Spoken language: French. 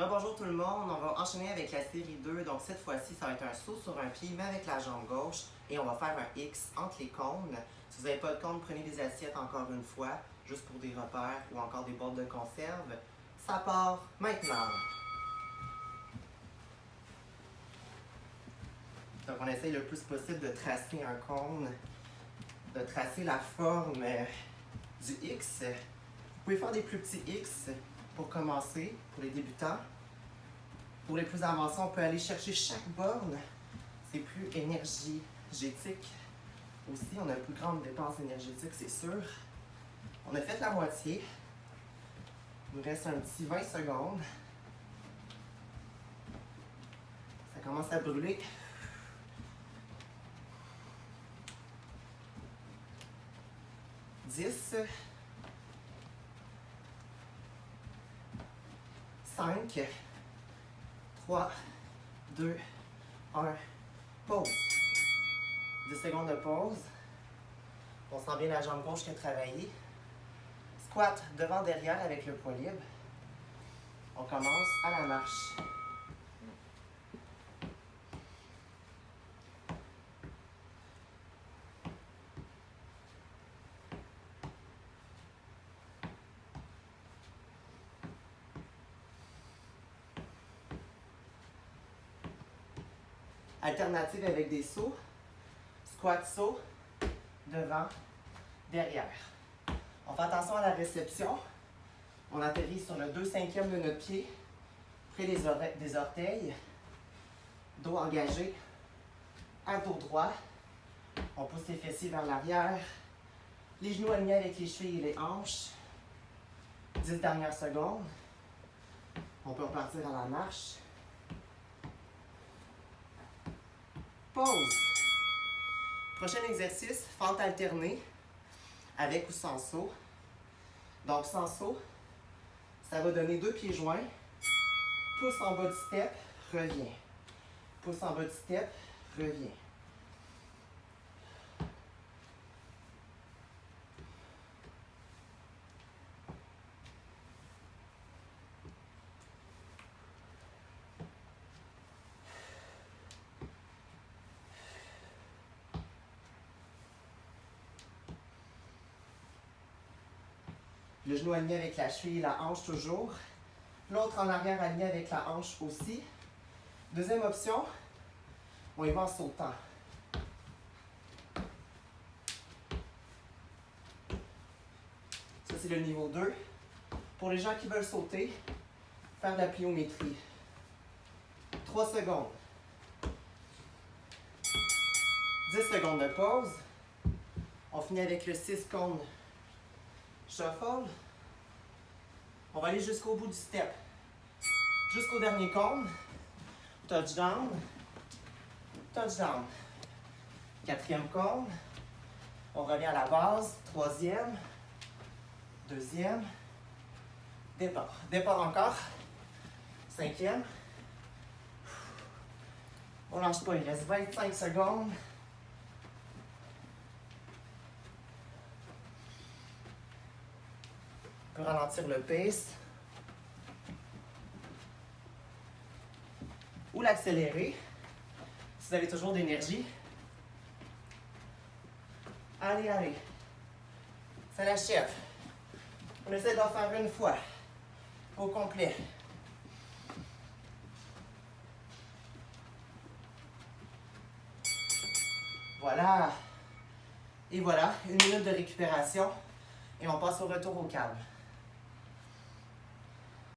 Bonjour tout le monde, on va enchaîner avec la série 2. Donc cette fois-ci, ça va être un saut sur un pied, mais avec la jambe gauche. Et on va faire un X entre les cônes. Si vous n'avez pas de cônes, prenez des assiettes encore une fois, juste pour des repères ou encore des boîtes de conserve. Ça part maintenant. Donc on essaye le plus possible de tracer un cône, de tracer la forme du X. Vous pouvez faire des plus petits X pour commencer, pour les débutants. Pour les plus avancés, on peut aller chercher chaque borne. C'est plus énergétique. Aussi, on a une plus grande dépense énergétique, c'est sûr. On a fait la moitié. Il nous reste un petit 20 secondes. Ça commence à brûler. « 10, 5, 3, 2, 1, pause. 10 secondes de pause. On sent bien la jambe gauche qui a travaillé. Squat devant derrière avec le poids libre. On commence à la marche. Alternative avec des sauts. Squat, saut, devant, derrière. On fait attention à la réception. On atterrit sur le 2/5 de notre pied, près des orteils. Dos engagé, à dos droit. On pousse les fessiers vers l'arrière. Les genoux alignés avec les chevilles et les hanches. 10 dernières secondes. On peut repartir à la marche. Pause. Prochain exercice, fente alternée, avec ou sans saut. Donc sans saut, ça va donner 2 pieds joints. Pouce en bas du step, reviens. Pouce en bas du step, reviens. Le genou aligné avec la cheville et la hanche toujours. L'autre en arrière aligné avec la hanche aussi. Deuxième option, on y va en sautant. Ça, c'est le niveau 2. Pour les gens qui veulent sauter, faire de la pliométrie. 3 secondes. 10 secondes de pause. On finit avec le 6 cônes shuffle. On va aller jusqu'au bout du step. Jusqu'au dernier cône. Touchdown. Touchdown. 4e cône. On revient à la base. 3e. 2e. Départ. Départ encore. 5e. On lâche pas, il reste 25 secondes. On peut ralentir le pace. Ou l'accélérer. Si vous avez toujours d'énergie. Allez, allez. Ça l'achève. On essaie d'en faire une fois. Au complet. Voilà. Et voilà, 1 minute de récupération. Et on passe au retour au calme.